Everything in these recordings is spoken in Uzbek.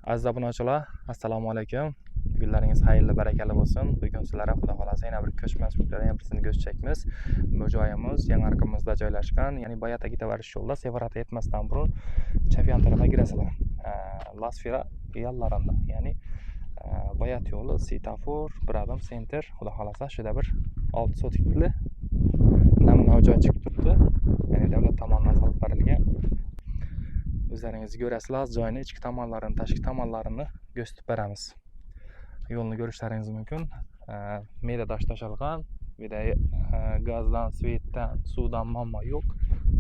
Aziz obunachilar, assalomu alaykum. Kunlaringiz xayrli, barakali bo'lsin. Bugun sizlarga xudo xolasa yana bir ko'chmas punktlardan yana birisini ko'rsatamiz. Bu joyimiz Yangiarqamizda joylashgan, ya'ni Bayatga ketaverish yo'lida Sevaratga yetmasdan burun Chapyan tarafga kirasizlar. Lasfira yollarida, ya'ni Bayat yo'li, svetofor, Bradom center, xudo xolasa shunda bir 6 sotikli namuna joy chiqib turibdi. Ya'ni davlat tomonidan solib berilgan. O'zlaringiz ko'rasizlar, joyning ichki tomonlarini, tashqi tomonlarini ko'rsatib beramiz. Yo'lni ko'rishlaringiz mumkin. Mayda tosh tashalgan, vida gazdan, svetdan, suvdan muammo yo'q.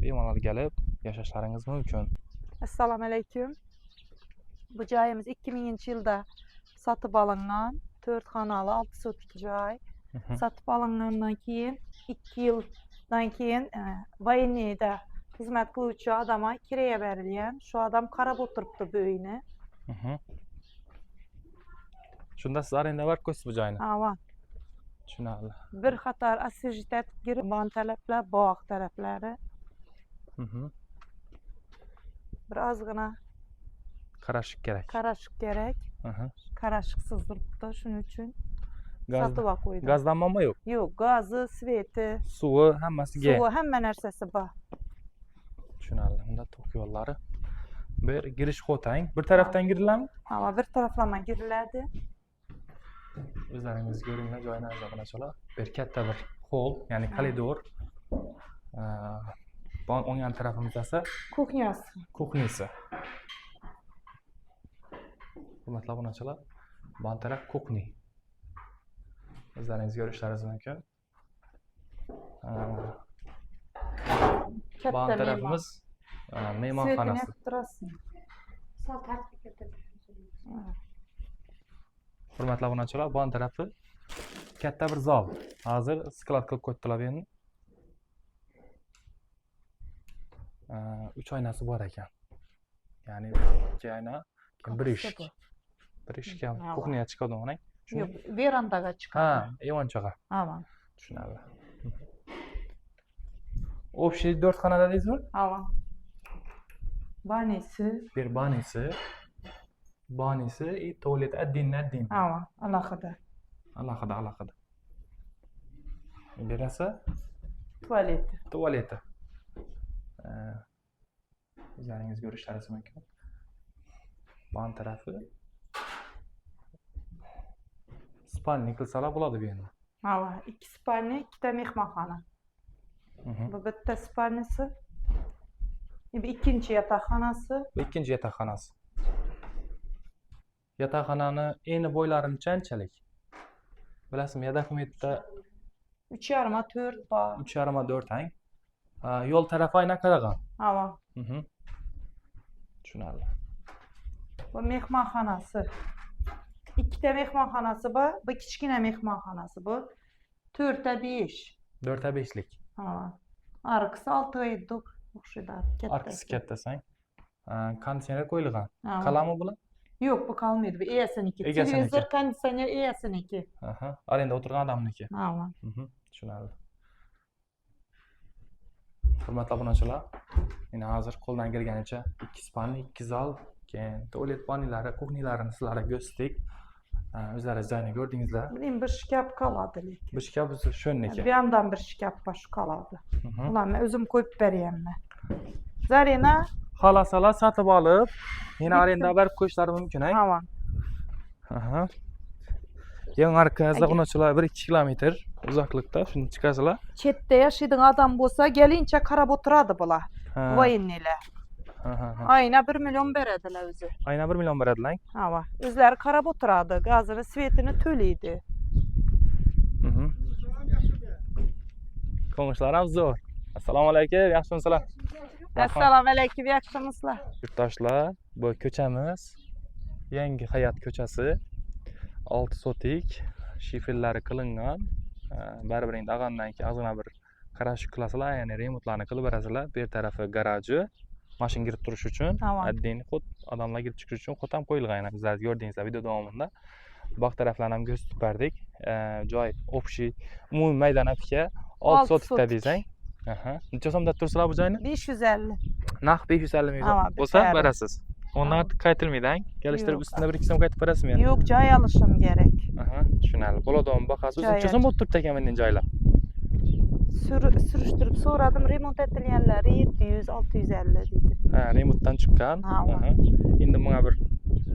Bemalol kelib yashashlaringiz mumkin. Assalomu alaykum. Bu joyimiz 2000-yilda sotib olingan 4 xonali 6 sotik joy. Sotib olingandan keyin 2 yildan keyin voyenniyda xizmat qiluvchi odamga kiraya berilgan. Shu odam qarab o'tiribdi bu uyni. Shunda siz arenda var ko'rsiz bu joyni. Ava. Tushunarli. Bir qator asijtat girib, bon talablar, bog' talablari. Bir ozgina Qarashish kerak. qarashiq kerak. Qarashiqsiz turibdi, shuning uchun sotib qo'ydim. Gazdan muammo yo'q. Yo'q, gazi, sveti, Suvi hammasiga. suvi, hamma narsasi bor. Tushunarli. Unda to'q yo'llari. Bir girish xo'tang. Bir tarafdan giriladimi? Hava bir taraflama giriladi. O'zlaringiz ko'ringlar joyni obunachilar. Bir katta bir hol, ya'ni koridor. O'ng tarafimizda esa Kuxnyasi. kuxnyasi. Hurmatli obunachilar, bu taraf kuxni. O'zlaringiz ko'rishlaringiz mumkin. Bu tarafimiz mehmonxonasi. Hurmatli obunachilar, bu tarafi katta bir zal. Hozir sklad qilib qo'yibdilar bu yerni. 3 oynasi bor ekan. Ya'ni 2 oyna, bir eshik. Bir eshikka kuxniyaga chiqadi o'g'ling. Yo'q, verandaga chiqadi. Ha, ayvonchaga. Hava. Tushunarli. Общий 4 xona dedingizmi? Hava. Banisi. Bir banisi и tualet addin. Hava, alohida. Alohida. Birasi Tualeti. tualeti. O'zlaringiz ko'rishlaringiz mumkin. Bu tarafi spalni qilsalar bo'ladi bu yerni. Hava, 2 spalni, 2 mehmonxona. Bu bitta spalnisi. Bu ikkinchi yotoqxonasi. Bu ikkinchi yotoqxonasi. Yotoqxonani eni bo'ylarini qanchalik? Bilasizmi, yotoqxonada 3,5 4 bor. 3,5 tang. Yo'l tarafi aynan qaragan. Hava. Tushunarli. Bu mehmonxonasi. 2 mehmonxonasi bor, bu kichkina mehmonxonasi bu. 4 5. 4 5lik. Hava. Arkasi 6 7 o'xshaydi. Arkasi katta sang. Konditsioner qo'yilgan. Hava. Qalami bular? Yo'q, bu qolmaydi. Bu egasiniki. Televizor, konditsioner egasiniki. Arenda o'tirgan odamniki. Hava. Tushunarli. Hurmatli obunachilar, yana hozir qo'ldan kelganicha 2 spalni, 2 zal, keyin tualet vanilari, kuxnilarini sizlarga ko'rsatdik. O'zlaringiz joyni ko'rdingizlar. Benim bir shkaf qoladi lekin. Bu shkaf shuniki. Bu yandan bir shkaf bosh qoladi. Ularni o'zim qo'yib berayapman. Zarina Xolasalar sotib olib, yana arenda berib qo'yishlari mumkin, ha? hava. Yangiarqa obunachilar 1-2 kilometr uzoqlikda, shuni chiqasizlar. Chetda yashaydigan odam bo'lsa, gelincha qarab o'tiradi bular. Voyenniylar. Ayna 1 million beradilar o'zi. Ayna 1 million beradilar. Hava. O'zlari qarab o'tiradi, gazini, svetini to'laydi. Qo'ng'ishlarim zo'r. Assalomu alaykum, yaxshimisizlar? Assalomu alaykum, yaxshimisizlar? Yurtdoshlar, bu ko'chamiz Yangi Hayot ko'chasi. 6 sotik, shiferlari qilingan. Barbiring dag'andan keyin ozgina bir qarashib qilasizlar, ya'ni remontlarni qilib berasizlar. Bu tarafi garaji, mashina kirib turish uchun, addin xud odamlar kirib chiqish uchun xud ham qo'yilgan. Yana sizlar ko'rdingizlar video davomida. Bu taraflarni ham ko'rsatib berdik. Joy общий umumiy maydon apika 6 sotikda desang. Necha so'mda tursizlar bu joyni? 550. Naq 550 ming bo'lsa berasiz. Ondan artık kaytılmaydan. Geliştirip Yok. üstüne 1-2 so'm kaytıp berasizmi yani? Yok, joy alışım gerek. Aha, tushunarli. Bo'ladi, bahasi Joy 300 so'm bo'lib turibdi ekan menden joylab. Surishtirib so'radim, remont etilganlari 700-650 deydi. Ha, remontdan chiqqan. Ha, Aha. Endi bunga bir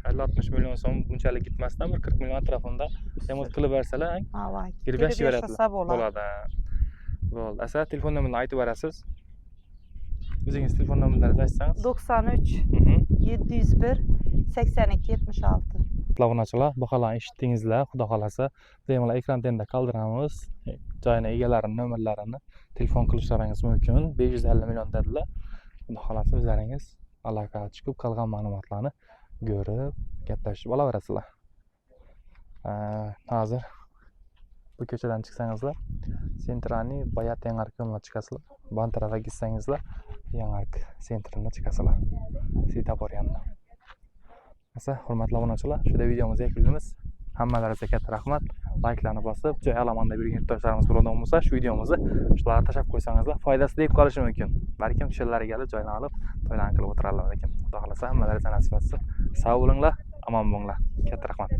50-60 million so'm bunchalik ketmasdan bir 40 million atrofida remont qilib bersalar, Ha, voy. girib yashayveradilar. yashasa bo'ladi. Bo'ladi. Bo'ldi. Asa telefon nomerini aytib berasiz. O'zingiz telefon nomeringizni aytsangiz. 93 Mhm. 701 82 76. Obunachilar, baholarni eshitdingizlar. Xudo xolasa, bemalol ekran tenda qoldiramiz. Joyini egalarini, nomerlarini telefon qilishlaringiz mumkin. 550 million dedilar. Xudo xolasa o'zlaringiz aloqaga chiqib qolgan ma'lumotlarni ko'rib, gaplashib olaverasizlar. Hozir bu ko'chadan chiqsangizlar, Sentrani Bayat Yangark yo'lina chiqasizlar. Ban tarafga gitsangizlar, Yangark sentriga chiqasizlar. Svetofor yonida. Asa, hurmatli obunachilar, shunda videomizni yakunlaymiz. Hammalaringizga katta rahmat. Like'larni bosib, joy alamanda yurgan yurtdoshlarimiz bo'ladigan bo'lsa, shu videomizni shularga tashab qo'ysangizlar, foydasi tegib qolishi mumkin. Balkim kishilar kelib joyni olib, to'ylarni qilib o'tirarlar ekan. Xudo xolasa, hammalaringiz nasib etsin. Sog' bo'linglar, omon bo'linglar. Katta rahmat.